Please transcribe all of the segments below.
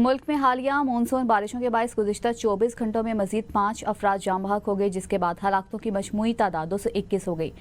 मुल्क में हालिया मानसून बारिशों के बायस गुज़िश्ता 24 घंटों में मजीद 5 अफराद जाम बहक हो गए, जिसके बाद हलाकतों की मजमूई तादाद 221 हो गई।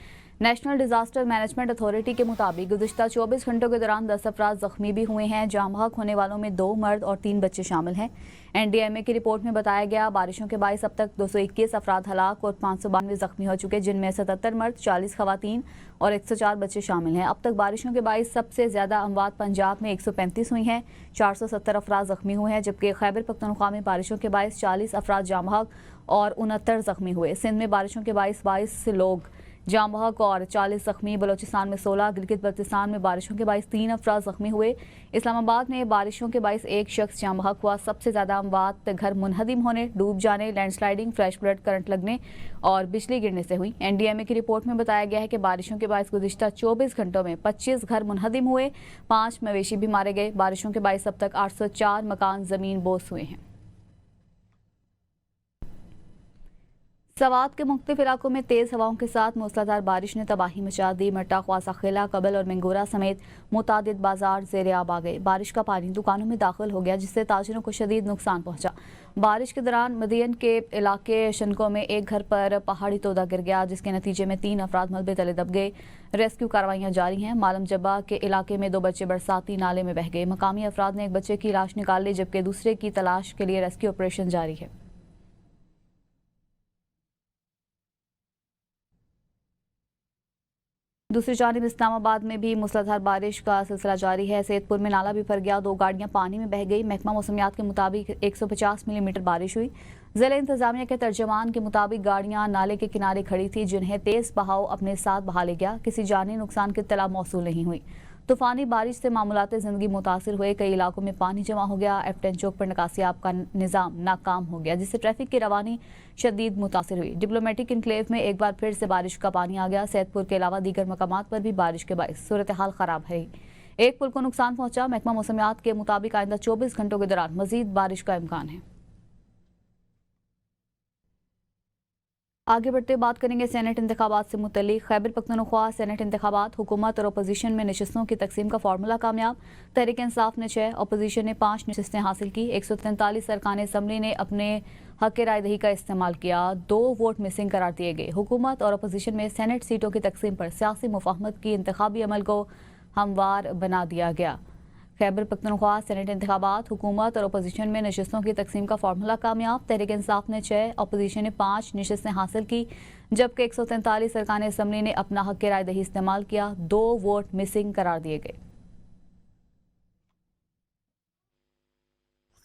नेशनल डिजास्टर मैनेजमेंट अथॉरिटी के मुताबिक गुज़िश्ता 24 घंटों के दौरान 10 अफराद जख्मी भी हुए हैं। जाम बहक होने वालों में 2 मर्द और 3 बच्चे शामिल हैं। NDMA की रिपोर्ट में बताया गया बारिशों के बायस अब तक 221 अफराद हलाक और 592 जख्मी हो चुके, जिनमें 77 मर्द, 40 खवातीन और 104 बच्चे शामिल हैं। अब तक बारिशों के बायस सबसे ज्यादा अमवात पंजाब में 135 हुई हैं, 470 अफराद जख्मी हुए हैं, जबकि खैबर पख्तूनख्वा में बारिशों के बायस 40 अफराद जाम बहक और 69 जख्मी हुए। सिंध में बारिशों के बायस 22 लोग जाम बहक और 40 जख्मी। बलोचिस्तान में 16, गिलगित बल्तिस्तान में बारिशों के बायस 3 अफराद जख्मी हुए। इस्लामाबाद में बारिशों के बायस 1 शख्स जाम बहक हुआ। सबसे ज्यादा अमवात घर मुनहदिम होने, डूब जाने, लैंडस्लाइडिंग, फ्लैश फ्लड, करंट लगने और बिजली गिरने से हुई। NDMA की रिपोर्ट में बताया गया है कि बारिशों के बायस गुज़िश्ता 24 घंटों में 25 घर मुनहदिम हुए, 5 मवेशी भी मारे गए। बारिशों के बायस अब तक 804 मकान जमीन बोस हुए हैं। सवात के मुख्तलिफ इलाकों में तेज हवाओं के साथ मूसलाधार बारिश ने तबाही मचा दी। मट्टा, ख्वासा खिला, कबल और मंगोरा समेत मुतादिद बाजार ज़ेरे आब आ गए। बारिश का पानी दुकानों में दाखिल हो गया, जिससे ताजिरों को शदीद नुकसान पहुंचा। बारिश के दौरान मदियन के इलाके शनको में एक घर पर पहाड़ी तोदा गिर गया, जिसके नतीजे में 3 अफराद मलबे तले दब गए। रेस्क्यू कार्रवाइयां जारी हैं। मालम जब्बा के इलाके में 2 बच्चे बरसाती नाले में बह गए। मकामी अफराद ने एक बच्चे की लाश निकाल ली, जबकि दूसरे की तलाश के लिए रेस्क्यू ऑपरेशन जारी है। दूसरी जानिब इस्लामाबाद में भी मूसलाधार बारिश का सिलसिला जारी है। सैदपुर में नाला भी भर गया, 2 गाड़ियां पानी में बह गई। महकमा मौसमियात के मुताबिक 150 मिलीमीटर बारिश हुई। जिला इंतजामिया के तर्जमान के मुताबिक गाड़ियां नाले के किनारे खड़ी थी, जिन्हें तेज बहाव अपने साथ बहा ले गया। किसी जानी नुकसान की इत्तला मौसूल नहीं हुई। तूफानी बारिश से मामूलात जिंदगी मुतासिर हुए। कई इलाकों में पानी जमा हो गया। F10 चौक पर निकासियाब का निज़ाम नाकाम हो गया, जिससे ट्रैफिक की रवानी शदीद मुतासिर हुई। डिप्लोमेटिक इनक्लेव में एक बार फिर से बारिश का पानी आ गया। सैदपुर के अलावा दीगर मकामात पर भी बारिश के बायस सूरत हाल खराब है। एक पुल को नुकसान पहुंचा। महकमा मौसमियात के मुताबिक आइंदा 24 घंटों के दौरान मजीद बारिश का इम्कान है। आगे बढ़ते बात करेंगे सेनेट इंतखाबात से मुतल्लिक। खैबर पख्तूनख्वा सेनेट इंतखाबात, हुकूमत और अपोजिशन में नशस्तों की तकसीम का फार्मूला कामयाब। तहरीक इंसाफ ने 6, अपोजिशन ने 5 नशस्तें हासिल की। 143 अरकान असम्बली ने अपने हक राय दही का इस्तेमाल किया। 2 वोट मिसिंग करार दिए गए। हुकूमत और अपोजिशन में सेनेट सीटों की तकसीम पर सियासी मुफाहमत की इंतखाबी अमल को हमवार बना दिया गया। खैबर पख्तूनख्वा सेनेट इंतखाबात, हुकूमत और अपोजिशन में नशस्तों की तकसीम का फार्मूला कामयाब। तहरीक इंसाफ ने 6, अपोजिशन ने 5 नशस्तें हासिल की, जबकि 143 अरकान असम्बली ने अपना हक राय दही इस्तेमाल किया। 2 वोट मिसिंग करार दिए गए।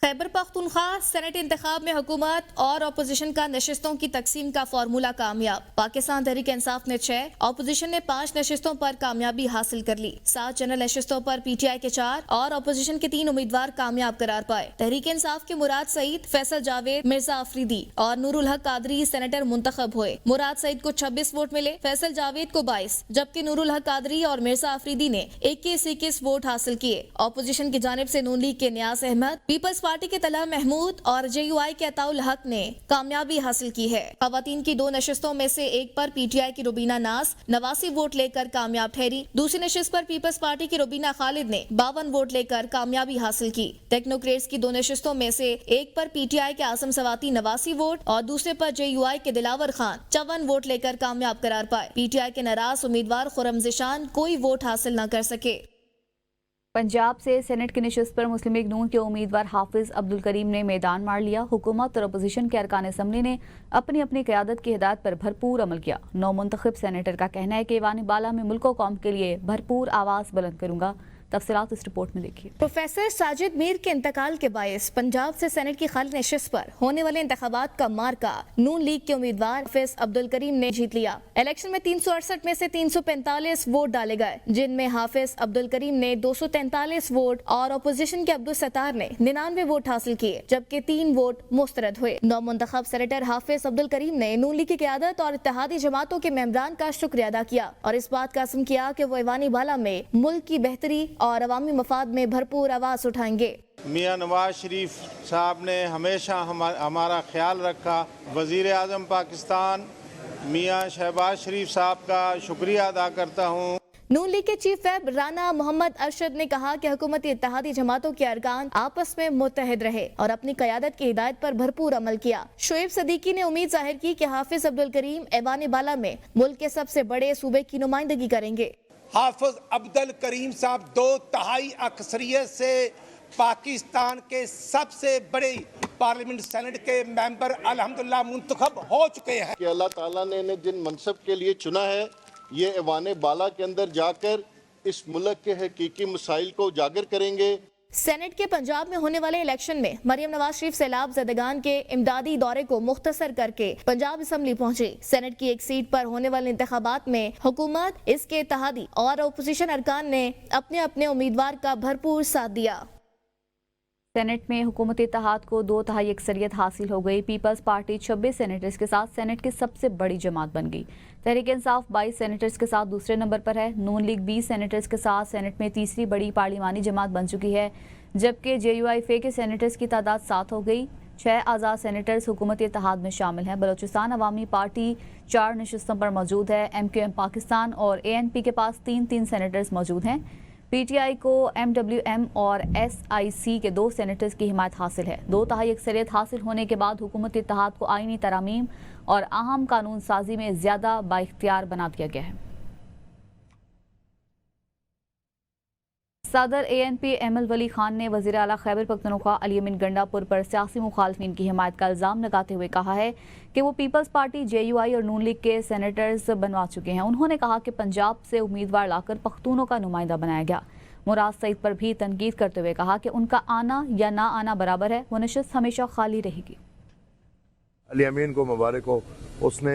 खैबर पख्तूनख्वा सेनेट इंतखाब में हुकूमत और अपोजिशन का नशस्तों की तकसीम का फार्मूला कामयाब। पाकिस्तान तहरीक इंसाफ ने 6, अपोजिशन ने 5 नशस्तों पर कामयाबी हासिल कर ली। 7 जनरल नशस्तों पर PTI के 4 और अपोजिशन के 3 उम्मीदवार कामयाब करार पाए। तहरीक इंसाफ के मुराद सईद, फैसल जावेद, मिर्जा अफरीदी और नूरुल हक कादरी सेनेटर मुंतखब हुए। मुराद सईद को 26 वोट मिले, फैसल जावेद को 22, जबकि नूरुल हक कादरी और मिर्जा अफरीदी ने 21-21 वोट हासिल किए। अपोजिशन की जानिब से नून लीग के नियाज अहमद, पीपल्स पार्टी के तलहा महमूद और JUI के अताउल हक ने कामयाबी हासिल की है। खवातीन की 2 नशस्तों में से एक पर PTI की रुबीना नास 89 वोट लेकर कामयाब ठहरी। दूसरी नशस्त पर पीपल्स पार्टी की रुबीना खालिद ने 52 वोट लेकर कामयाबी हासिल की। टेक्नोक्रेट्स की 2 नशस्तों में से एक पर PTI के आसम सवाती 89 वोट और दूसरे पर JUI के दिलावर खान 54 वोट लेकर कामयाब करार पाए। PTI के नाराज उम्मीदवार खुरम ज़िशान कोई वोट हासिल न कर सके। पंजाब से सेनेट की नशस्त पर मुस्लिम लीग नून के उम्मीदवार हाफिज अब्दुल करीम ने मैदान मार लिया। हुकूमत और अपोजिशन के अरकान असम्बली ने अपनी अपनी क़यादत की हिदायत पर भरपूर अमल किया। नौ मुंतखब सेनेटर का कहना है कि ईवान बाला में मुल्क और कौम के लिए भरपूर आवाज़ बुलंद करूंगा। तफसीलात इस रिपोर्ट में देखिए। प्रोफेसर साजिद मीर के इंतकाल के बायस पंजाब से सेनेट की खाली नशस्त पर होने वाले इंतखाबात का मार्का नून लीग के उम्मीदवार हाफिज अब्दुल करीम ने जीत लिया। इलेक्शन में 368 में से 345 वोट डाले गए, जिनमें हाफिज अब्दुल करीम ने 243 वोट और अपोजिशन के अब्दुल सत्तार ने 99 वोट हासिल किए, जबकि 3 वोट मुस्तरद हुए। नौ मुंतखब सेनेटर हाफिज अब्दुल करीम ने नून लीग की क़यादत और इत्तेहादी जमातों के मेंबरान का शुक्रिया अदा किया और इस बात का अज़्म किया कि वो ईवानी बाला में मुल्क की बेहतरी और अवामी मफाद में भरपूर आवाज़ उठाएंगे। मियाँ नवाज शरीफ साहब ने हमेशा हमारा ख्याल रखा। वज़ीर आज़म पाकिस्तान मियाँ शहबाज शरीफ साहब का शुक्रिया अदा करता हूँ। नून लीग के चीफ व्हिप राना मोहम्मद अरशद ने कहा कि हुकूमती इत्तेहादी जमातों के अरकान आपस में मुत्तहिद रहे और अपनी क़यादत की हिदायत पर भरपूर अमल किया। शोएब सदीकी ने उम्मीद जाहिर की कि हाफिज अब्दुल करीम ऐवान बाला में मुल्क के सबसे बड़े सूबे की नुमाइंदगी करेंगे। हाफिज अब्दुल करीम साहब 2/3 अक्सरियत से पाकिस्तान के सबसे बड़े पार्लियामेंट सेनेट के मेंबर अल्हम्दुलिल्लाह मुंतखब हो चुके हैं कि अल्लाह ताला ने इन्हें जिन मनसब के लिए चुना है, ये ऐवान बाला के अंदर जाकर इस मुल्क के हकीकी मसाइल को उजागर करेंगे। सेनेट के पंजाब में होने वाले इलेक्शन में मरियम नवाज शरीफ सैलाब ज़दगान के इमदादी दौरे को मुख्तसर करके पंजाब असम्बली पहुंची। सेनेट की एक सीट पर होने वाले इंतखाबात में हुकूमत, इसके इत्तेहादी और अपोजिशन अरकान ने अपने अपने उम्मीदवार का भरपूर साथ दिया। सेनेट में हुकूमती इत्तेहाद को 2/3 अक्सरियत हासिल हो गई। पीपल्स पार्टी 26 सेनेटर्स के साथ सेनेट की सबसे बड़ी जमात बन गई। तहरीक इंसाफ 22 सेनेटर्स के साथ दूसरे नंबर पर है। नून लीग 20 सेनेटर्स के साथ सेनेट में तीसरी बड़ी पार्लिमानी जमात बन चुकी है, जबकि JUIF के सेनेटर्स की तादाद 7 हो गई। 6 आज़ाद सेनेटर्स हुकूमती इत्तेहाद में शामिल हैं। बलोचिस्तान अवामी पार्टी 4 नशिस्तों पर मौजूद है। MQM पाकिस्तान और ANP के पास 3-3 सेनेटर्स मौजूद हैं। PTI को MWM और SIC के 2 सेनेटर्स की हिमायत हासिल है। 2/3 अक्सरियत हासिल होने के बाद हुकूमती इत्तेहाद को आईनी तरामीम और अहम कानून साजी में ज़्यादा बाइख्तियार बना दिया गया है। सदर ANP एमल वली खान ने वज़ीर आला खैबर पख्तूनख्वा अली अमीन गंडापुर पर सियासी मुखालफिन की हिमायत का इल्ज़ाम लगाते हुए कहा है कि वो पीपल्स पार्टी JUI और नून लीग के सेनेटर्स बनवा चुके हैं। उन्होंने कहा कि पंजाब से उम्मीदवार लाकर पख्तूनों का नुमाइंदा बनाया गया। मुराद सईद पर भी तनकीद करते हुए कहा कि उनका आना या ना आना बराबर है, वो नशिस्त हमेशा खाली रहेगी। अली अमीन को मुबारक हो, उसने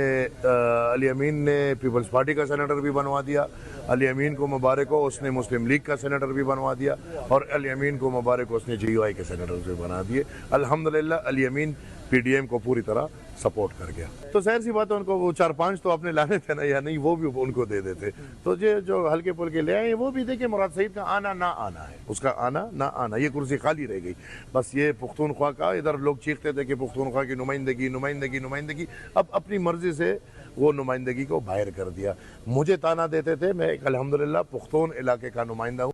अली अमीन ने पीपल्स पार्टी का सेनेटर भी बनवा दिया। अली अमीन को मुबारक हो, उसने मुस्लिम लीग का सेनेटर भी बनवा दिया। और अली अमीन को मुबारक हो, उसने JUI के सेनेटर भी बना दिए। अल्हम्दुलिल्लाह अली अमीन PDM को पूरी तरह सपोर्ट कर गया। तो जाहिर सी बात है, उनको वो 4-5 तो अपने लाने थे ना, या नहीं वो भी उनको दे देते। तो जो हल्के पुल्के ले आए वो भी देखिए, मुराद सईद का आना ना आना है, उसका आना ना आना, ये कुर्सी खाली रह गई। बस ये पुख्तूनख्वा का, इधर लोग चीखते थे कि पुख्तूनख्वा की नुमाइंदगी नुमाइंदगी नुमाइंदगी, अब अपनी मर्जी से वो नुमाइंदगी को बाहर कर दिया। मुझे ताना देते थे, मैं अल्हम्दुलिल्लाह पुख्तून इलाके का नुमाइंदा हूँ।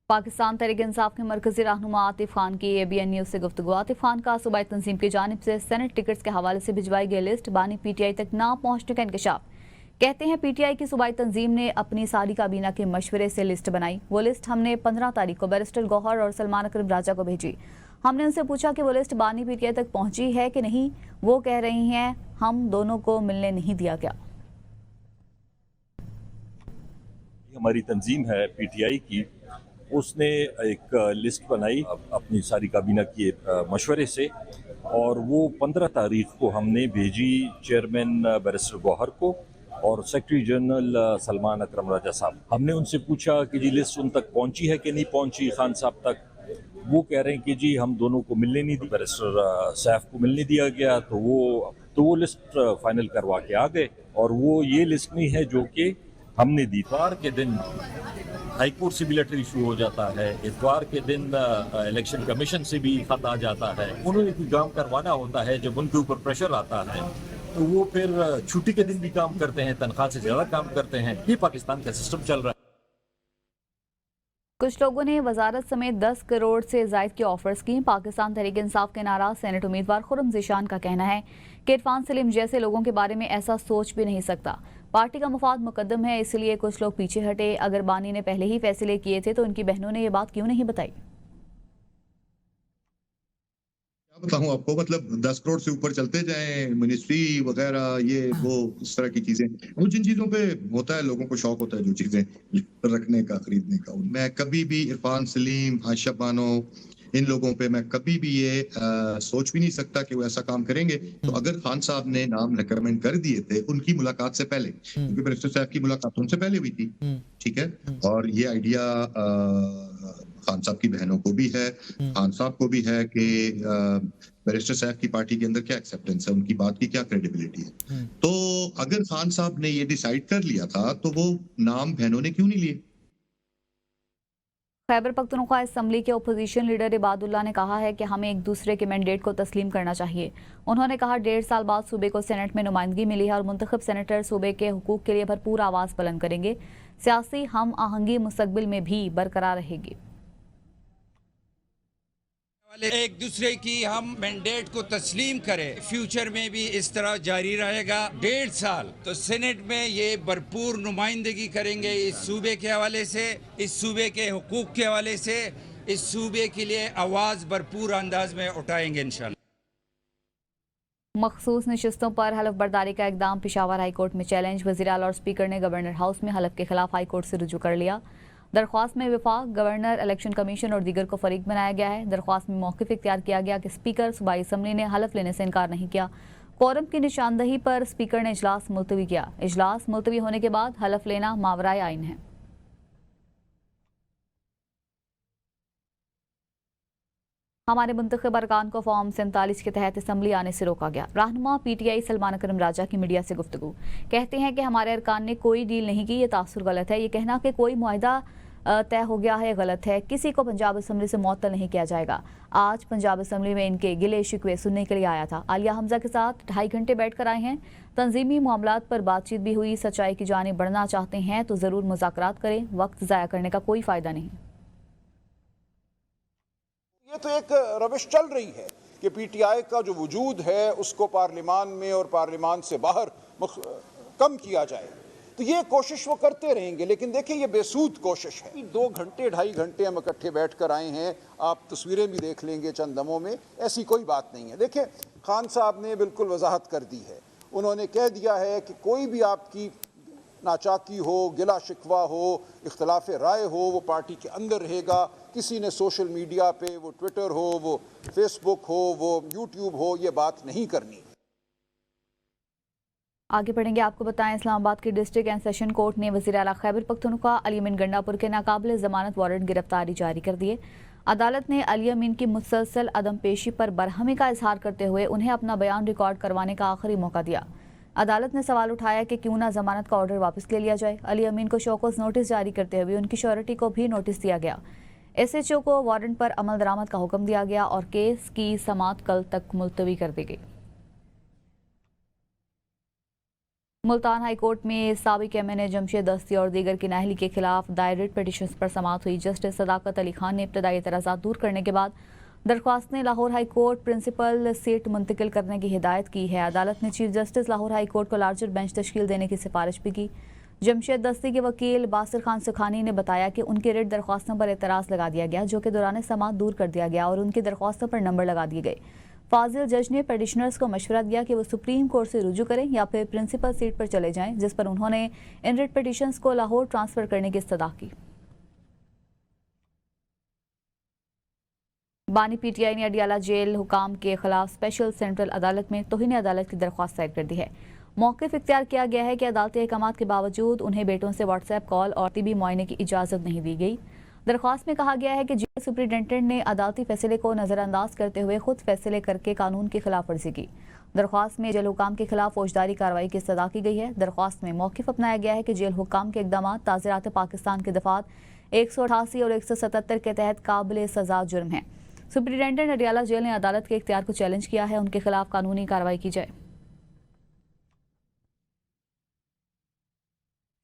पाकिस्तान तहरीक इंसाफ के मरकजी रहनुमा आतिफ खान की ABN न्यूज़ से गुफ्तगू। आतिफ खान का सूबाई तंजीम की जानिब से सेनेट टिकट्स के हवाले से भिजवाई गई लिस्ट बानी PTI तक ना पहुंचने का इंकशाफ। कहते हैं PTI की सूबाई तंजीम ने अपनी सारी काबीना के मशवरे से लिस्ट बनाई। वो लिस्ट हमने 15 तारीख को बैरिस्टर गौहर और सलमान अकरम राजा को भेजी। हमने उनसे पूछा कि वो लिस्ट बानी PTI तक पहुंची है कि नहीं। वो कह रही हैं हम दोनों को मिलने नहीं दिया गया। हमारी तंजीम है PTI की, उसने एक लिस्ट बनाई अपनी सारी काबीना के मशवरे से, और वो 15 तारीख को हमने भेजी चेयरमैन बैरिस्टर गौहर को और सेक्रेटरी जनरल सलमान अकरम राजा साहब। हमने उनसे पूछा कि जी लिस्ट उन तक पहुंची है कि नहीं पहुंची खान साहब तक। वो कह रहे हैं कि जी हम दोनों को मिलने नहीं दी, बैरिस्टर सैफ को मिलने दिया गया, तो वो लिस्ट फाइनल करवा के आ गए। और वो ये लिस्ट नहीं है जो कि हमने दी। इतवार के दिन हाई कोर्ट से भी लेटर इशू हो जाता है, इतवार के दिन इलेक्शन कमीशन से भी खत आ जाता है। उन्होंने कोई काम करवाना होता है, जब उनके ऊपर प्रेशर आता है तो वो फिर छुट्टी के दिन भी काम करते हैं, तनख्वाह से ज्यादा काम करते हैं। ये पाकिस्तान का सिस्टम चल रहा है। कुछ लोगों ने वजारत समेत 10 करोड़ से जायद की ऑफर्स की। पाकिस्तान तहरीक इंसाफ के नाराज सेनेट उम्मीदवार खुर्रम ज़ीशान का कहना है कि इरफान सलीम जैसे लोगों के बारे में ऐसा सोच भी नहीं सकता। पार्टी का मुफाद मुकद्दम है, इसलिए कुछ लोग पीछे हटे। अगर बानी ने पहले ही फैसले किए थे तो उनकी बहनों ने ये बात क्यों नहीं बताई। क्या बताऊं आपको, मतलब 10 करोड़ से ऊपर चलते जाएं, मिनिस्ट्री वगैरह, ये वो इस तरह की चीजें, वो जिन चीजों पे होता है लोगों को शौक होता है, जो चीजें रखने का, खरीदने का। मैं कभी भी इरफान सलीम, आयशा बानो, इन लोगों पे मैं कभी भी ये सोच भी नहीं सकता कि वो ऐसा काम करेंगे। तो अगर खान साहब ने नाम रिकमेंड कर दिए थे उनकी मुलाकात से पहले, क्योंकि बैरिस्टर साहब की मुलाकात उनसे पहले हुई थी, ठीक है, और ये आइडिया खान साहब की बहनों को भी है, खान साहब को भी है कि बैरिस्टर साहब की पार्टी के अंदर क्या एक्सेप्टेंस है, उनकी बात की क्या क्रेडिबिलिटी है। तो अगर खान साहब ने ये डिसाइड कर लिया था तो वो नाम बहनों ने क्यों नहीं लिए। खैबर पख्तूनख्वा असम्बली के अपोजिशन लीडर इबादुल्ला ने कहा है कि हमें एक दूसरे के मैंडेट को तस्लीम करना चाहिए। उन्होंने कहा 1.5 साल बाद सूबे को सेनेट में नुमाइंदगी मिली है और मुंतखब सेनेटर सूबे के हुकूक के लिए भरपूर आवाज़ बुलंद करेंगे। सियासी हम आहंगी मुस्तकबिल में भी बरकरार रहेगी। एक दूसरे की हम मैंडेट को तस्लीम करें, फ्यूचर में भी इस तरह जारी रहेगा। 1.5 साल तो सेनेट में ये भरपूर नुमाइंदगी करेंगे इस सूबे के हवाले से, इस सूबे के हुकूक के हवाले से, इस सूबे के लिए आवाज़ भरपूर अंदाज में उठाएंगे इंशाल्लाह। मखसूस नशिस्तों पर हलफ बर्दारी का इकदाम पेशावर हाईकोर्ट में चैलेंज। वज़ीर आला और स्पीकर ने गवर्नर हाउस में हलफ के खिलाफ हाईकोर्ट से रुजू कर लिया। दरख्वास्त में विफाक, गवर्नर, इलेक्शन कमीशन और दीगर को फरीक बनाया गया है। दरख्वास्त में मौक़िफ़ इख्तियार किया गया कि स्पीकर सूबाई असम्बली ने हलफ लेने से इनकार नहीं किया। कोरम की निशानदही पर स्पीकर ने इजलास मुलतवी किया। इजलास मुलतवी होने के बाद हलफ लेना मावराए आइन है। हमारे मुंतखब अरकान को फॉर्म 47 के तहत असम्बली आने से रोका गया। रहनुमा PTI सलमान अकरम राजा की मीडिया से गुफ्तगू। कहते हैं कि हमारे अरकान ने कोई डील नहीं की, ये तासुर गलत है। ये कहना कि कोई मुआहिदा तय हो गया है गलत है। किसी को पंजाब असम्बली से मुअत्तल नहीं किया जाएगा। आज पंजाब असम्बली में इनके गिले शिकवे सुनने के लिए आया था। आलिया हमजा के साथ 2.5 घंटे बैठकर आए हैं। तंजीमी मामलात पर बातचीत भी हुई। सच्चाई की जानिब बढ़ना चाहते हैं तो ज़रूर मुज़ाकरात करें, वक्त ज़ाया करने का कोई फ़ायदा नहीं। ये तो एक रविश चल रही है कि PTI का जो वजूद है उसको पार्लिमान में और पार्लिमान से बाहर कम किया जाए, तो ये कोशिश वो करते रहेंगे। लेकिन देखिए ये बेसूद कोशिश है। 2 घंटे 2.5 घंटे हम इकट्ठे बैठ कर आए हैं, आप तस्वीरें भी देख लेंगे चंद दमों में, ऐसी कोई बात नहीं है। देखिए खान साहब ने बिल्कुल वजाहत कर दी है। उन्होंने कह दिया है कि कोई भी आपकी नाचाकी हो, गिला शिकवा हो, इख्तलाफ राय हो, वो पार्टी के अंदर रहेगा। किसी ने सोशल मीडिया पे, वो ट्विटर हो, वो फेसबुक हो, वो यूट्यूब हो, ये बात नहीं करनी। आगे बढ़ेंगे। आपको बताएं, इस्लामाबाद के डिस्ट्रिक्ट एंड सेशन कोर्ट ने वज़ीर आला खैबर पख्तूनख्वा अली अमीन गंडापुर के नाकाबिल ज़मानत वारंट गिरफ्तारी जारी कर दिए। अदालत ने अली अमीन की मुसलसल अदम पेशी पर बरहमी का इजहार करते हुए उन्हें अपना बयान रिकॉर्ड करवाने का आखिरी मौका दिया। अदालत ने सवाल उठाया कि क्यों ना जमानत का ऑर्डर वापस ले लिया जाए। अली अमीन को शोकॉज नोटिस जारी करते हुए उनकी श्योरिटी को भी नोटिस दिया गया। SHO को वारंट पर अमल दरामद का हुक्म दिया गया और केस की समाअत कल तक मुलतवी कर दी गई। मुल्तान हाई कोर्ट में साबिक MNA जमशेद दस्ती और दीगर की नाअहली के खिलाफ दायर रिट पिटीशंस पर समाअत हुई। जस्टिस सदाकत अली खान ने इब्तदाई एतराज़ात दूर करने के बाद दरख्वास्त ने Lahore high court principal seat मुंतकिल करने की हिदायत की है। अदालत ने chief justice Lahore high court को लार्जर बेंच तश्कील देने की सिफारिश भी की। जमशेद दस्ती के वकील बासिर खान सुखानी ने बताया कि उनकी रिट दरख्वास्तों पर एतराज़ लगा दिया गया, जो कि दौरान समाअत दूर कर दिया गया और उनकी दरख्वास्तों पर नंबर लगा दिए गए। फाजिल जज ने पिटिशनर्स को मशवरा दिया कि वो सुप्रीम कोर्ट से रुजू करें या फिर प्रिंसिपल सीट पर चले जाएं, जिस पर उन्होंने इन रिट पिटिशंस को लाहौर ट्रांसफर करने की इस्तदा की। बानी PTI ने अडियाला जेल हुकाम के खिलाफ स्पेशल सेंट्रल अदालत में तौहीन अदालत की दरख्वास्त दायर कर दी है। मौक़िफ़ इख्तियार किया गया है कि अदालती अहकामात के बावजूद उन्हें बेटों से व्हाट्सएप कॉल और तिबी मुआयने की इजाज़त नहीं दी गई। दरख्वास्त में कहा गया है कि जेल सुप्रिटेंडेंट ने अदालती फैसले को नज़रअंदाज करते हुए खुद फैसले करके कानून की खिलाफ वर्जी की। दरख्वास्त में जेल हुकाम के खिलाफ फौजदारी कार्रवाई की इस्तदा की गई है। दरख्वास्त में मौक़िफ़ अपनाया गया है कि जेल हुकाम के इक़दाम ताज़ीरात पाकिस्तान के दफ़ात 188 और 177 के तहत काबिल सज़ा जुर्म है। सुप्रिटेंडेंट अडियाला जेल ने अदालत के इख्तियार को चैलेंज किया है, उनके खिलाफ कानूनी कार्रवाई की जाए।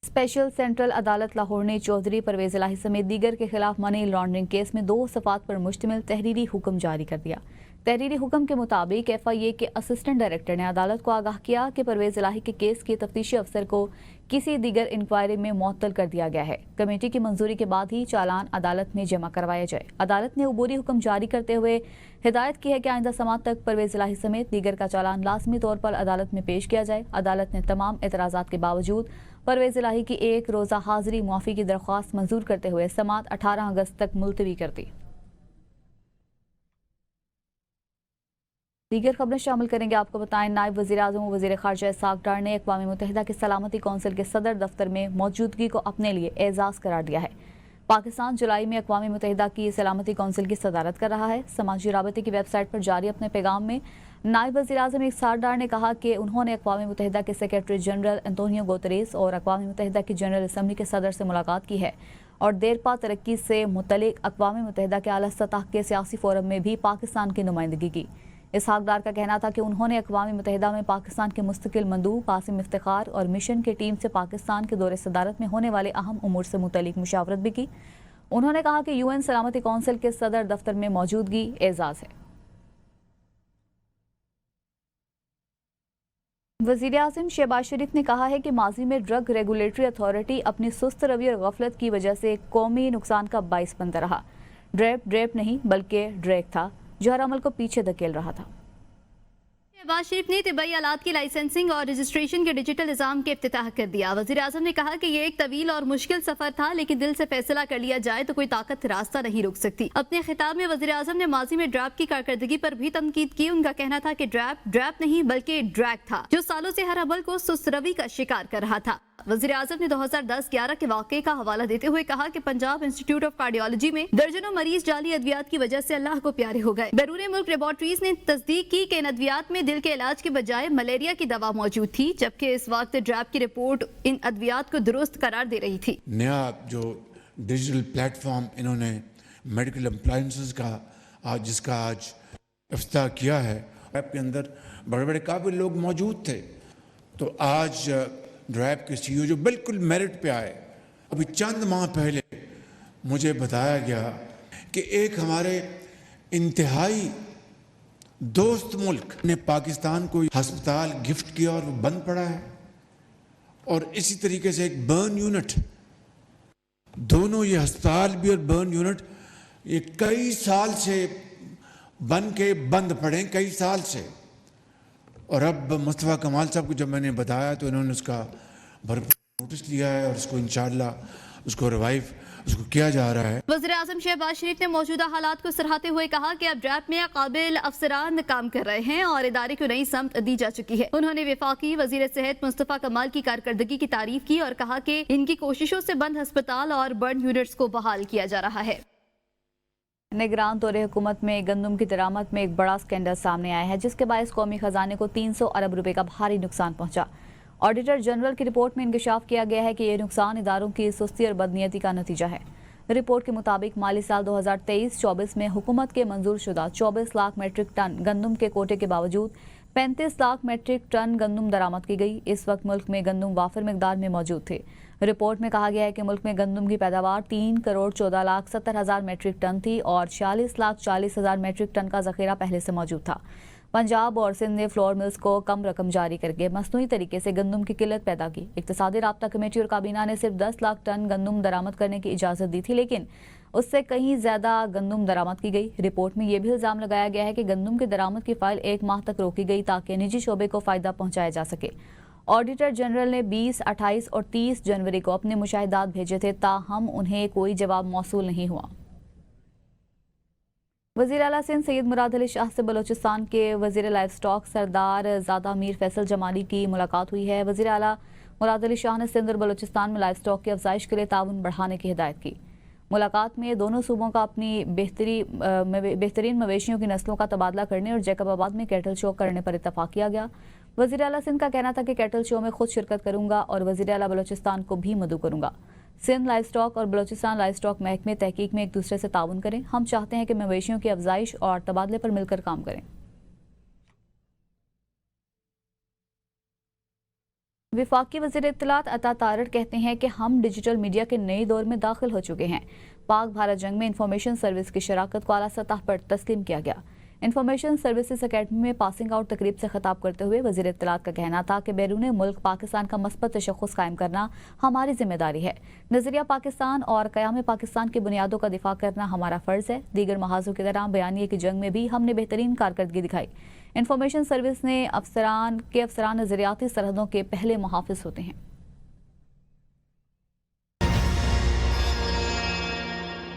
स्पेशल सेंट्रल अदालत लाहौर ने चौधरी परवेज इलाही समेत दीगर के खिलाफ मनी लॉन्ड्रिंग केस में 2 सफ़ात पर मुश्तमिल तहरीरी हुक्म जारी कर दिया। तहरीरी हुक्म के मुताबिक FIA के असिस्टेंट डायरेक्टर ने अदालत को आगाह किया कि परवेज इलाही के केस के तफ्तीशी अफसर को किसी दीगर इंक्वायरी में मुअत्तल कर दिया गया है। कमेटी की मंजूरी के बाद ही चालान अदालत में जमा करवाया जाए। अदालत ने अबूरी हुक्म जारी करते हुए हिदायत की है कि आइंदा समाअत तक परवेज इलाही समेत दीगर का चालान लाजमी तौर पर अदालत में पेश किया जाए। अदालत ने तमाम एतराज़ात के बावजूद परवेज इलाही की 1 रोज़ा हाजिरी मुआफ़ी की दरख्वास्त मंजूर करते हुए समाअत 18 अगस्त तक मुलतवी कर दी। दीगर खबरें शामिल करेंगे। आपको बताएं, नायब वज़ीर आज़म व वज़ीर ख़ारजा इसहाक़ डार ने अक़वाम मुत्तहिदा के सलामती कौंसिल के सदर दफ्तर में मौजूदगी को अपने लिए एजाज़ करार दिया है। पाकिस्तान जुलाई में अक़वाम मुत्तहिदा की सलामती कौंसिल की सदारत कर रहा है। समाजी राबते की वेबसाइट पर जारी अपने पैगाम में नायब वज़ीर-ए-आज़म इकसार डार ने कहा कि उन्होंने अक़वाम मुत्तहिदा के सेक्रेटरी जनरल एंटोनियो गुतेरेस और अक़वाम मुत्तहिदा की जनरल असम्बली के सदर से मुलाकात की है और देरपा तरक्की से मुतल्लिक़ अक़वाम मुत्तहिदा के आला सतह के सियासी फोरम में भी पाकिस्तान की नुमाइंदगी की। इसहाक़ डार का कहना था कि उन्होंने अक़वाम मुत्तहिदा में पाकिस्तान के मुस्तकिल मंदूब कासिम इफ्तिखार और मिशन की टीम से पाकिस्तान के दौरे सदारत में होने वाले अहम उमूर से मुतल्लिक़ मुशावरत भी की। उन्होंने कहा कि UN सलामती कौंसिल के सदर दफ्तर में मौजूदगी एजाज़ है। वज़ीर-ए-आज़म शहबाज शरीफ ने कहा है कि माजी में ड्रग रेगुलेटरी अथॉरिटी अपनी सुस्त रवि और गफलत की वजह से कौमी नुकसान का बाइस बनता रहा। ड्रेप नहीं बल्कि ड्रैग था जो हर अमल को पीछे धकेल रहा था। शहबाज शरीफ ने तिब्बई आलात की लाइसेंसिंग और रजिस्ट्रेशन के डिजिटल निज़ाम के इफ्तिताह कर दिया। वज़ीर-ए-आज़म ने कहा कि ये एक तवील और मुश्किल सफर था, लेकिन दिल से फैसला कर लिया जाए तो कोई ताकत रास्ता नहीं रोक सकती। अपने खिताब में वज़ीर-ए-आज़म ने माजी में ड्रैप की कारकर्दगी पर भी तनकीद की। उनका कहना था कि ड्रैप नहीं बल्कि ड्रैग था जो सालों से हर अमल को सुस्त रवि का शिकार कर रहा था। वज़ीर-ए-आज़म ने 2010-11 के वाक़े का हवाला देते हुए कहा कि पंजाब इंस्टीट्यूट ऑफ कार्डियोलॉजी में दर्जनों मरीज जाली अद्वियात की वजह से अल्लाह को प्यारे हो गए। बैरून मुल्क लेबोरेटरीज ने तस्दीक की कि इन अद्वियात में दिल के इलाज के बजाय मलेरिया की दवा मौजूद थी, जबकि इस वक्त ड्रैप की रिपोर्ट इन अद्वियात को दुरुस्त करार दे रही थी। नया जो डिजिटल प्लेटफॉर्म इन्होंने मेडिकल अप्लायंसेस का जिसका आज इफ्तिताह किया है, ऐप के अंदर बड़े बड़े काबिल लोग मौजूद थे। तो आज ड्रैप के CEO जो बिल्कुल मेरिट पे आए, अभी चंद माह पहले मुझे बताया गया कि एक हमारे इंतहाई दोस्त मुल्क ने पाकिस्तान को अस्पताल गिफ्ट किया और वो बंद पड़ा है। और इसी तरीके से एक बर्न यूनिट, दोनों ये अस्पताल भी और बर्न यूनिट ये कई साल से बन के बंद पड़े, कई साल से। और अब मुस्तफ़ा कमाल साहब को जब मैंने बताया तो इन्होंने उसका भरपूर नोटिस लिया है और उसको इंशाअल्लाह उसको रिवाइव उसको किया जा रहा है। वज़ीर-ए-आज़म शहबाज शरीफ ने मौजूदा हालात को सराहते हुए कहा कि अब ड्रैप में काबिल अफसरान काम कर रहे हैं और इदारे को नई समत दी जा चुकी है। उन्होंने वफाकी वज़ीर सेहत मुस्तफ़ा कमाल की कारकर्दगी की तारीफ की और कहा कि इनकी कोशिशों से बंद अस्पताल और बर्न यूनिट्स को बहाल किया जा रहा है। निगरान दौरे हुकूमत में गंदम की दरामद में एक बड़ा स्कैंडल सामने आया है, जिसके बायस कौमी खजाने को 300 अरब रुपए का भारी नुकसान पहुंचा। ऑडिटर जनरल की रिपोर्ट में इंकशाफ किया गया है कि यह नुकसान इदारों की सुस्ती और बदनीयती का नतीजा है। रिपोर्ट के मुताबिक माली साल 2023-24 में हुकूमत के मंजूर शुदा 24 लाख मेट्रिक टन गंदम के कोटे के बावजूद 35 लाख मेट्रिक टन गंदम दरामद की गई। इस वक्त मुल्क में गंदम वाफिर मिकदार में मौजूद थे। रिपोर्ट में कहा गया है कि मुल्क में गंदम की पैदावार 3,14,70,000 मेट्रिक टन थी और 46,40,000 मेट्रिक टन का जखीरा पहले से मौजूद था। पंजाब और सिंध ने फ्लोर मिल्स को कम रकम जारी करके मसनूई तरीके से गंदम की किल्लत पैदा की। इक्तिसादी राब्ता कमेटी और काबीना ने सिर्फ 10 लाख टन गंदम दरामद करने की इजाज़त दी थी, लेकिन उससे कहीं ज्यादा गंदम दरामद की गई। रिपोर्ट में यह भी इल्जाम लगाया गया है कि गंदम की दरामद की फाइल 1 माह तक रोकी गई ताकि निजी शोबे को फायदा पहुंचाया जा सके। ऑडिटर जनरल ने 20, 28 और 30 जनवरी को अपने मुशाहिदात भेजे थे, ताहम उन्हें कोई जवाब मौसूल नहीं हुआ। वज़ीर आला सिंध सैयद मुराद अली शाह से बलोचिस्तान के वज़ीर लाइफ स्टॉक सरदार ज़ादा मीर फैसल जमाली की मुलाकात हुई है। वज़ीर आला मुराद अली शाह ने सिंध और बलोचिस्तान में लाइफ स्टॉक की अफजाइश के लिए ताउन बढ़ाने की हिदायत की। मुलाकात में दोनों सूबों का अपनी बेहतरीन मवेशियों की नस्लों का तबादला करने और जैकबाबाद में कैटल शो करने पर इत्तफाक किया गया। वज़ीर आला सिंध का कहना था कि कैटल शो में खुद शिरकत करूंगा और वज़ीर आला बलोचिस्तान को भी मदऊ करूंगा। सिंध लाइफ स्टॉक और बलोचिस्तान लाइफ स्टॉक महकमे तहकीक में एक दूसरे से ताउन करें। हम चाहते हैं कि मवेशियों की अफजाइश और तबादले पर मिलकर काम करें। वफाकी वज़ीर इत्तलात अता तारड़ कहते हैं कि हम डिजिटल मीडिया के नए दौर में दाखिल हो चुके हैं। पाक भारत जंग में इंफॉर्मेशन सर्विस की शराकत को आला सतह पर तस्लीम किया गया। इंफॉर्मेशन सर्विसेज अकेडमी में पासिंग आउट तकरीब से खिताब करते हुए वज़ीर इत्तलात का कहना था कि बैरून मुल्क पाकिस्तान का मस्बत तशख़्ख़ुस कायम करना हमारी जिम्मेदारी है। नज़रिया पाकिस्तान और क़याम पाकिस्तान की बुनियादों का दिफा करना हमारा फ़र्ज़ है। दीगर महाजों की तरह बयानिए की जंग में भी हमने बेहतरीन कारकर्दगी दिखाई। इंफॉर्मेशन सर्विस ने अफसरान नज़रियाती सरहदों के पहले मुहाफ़िज़ होते हैं।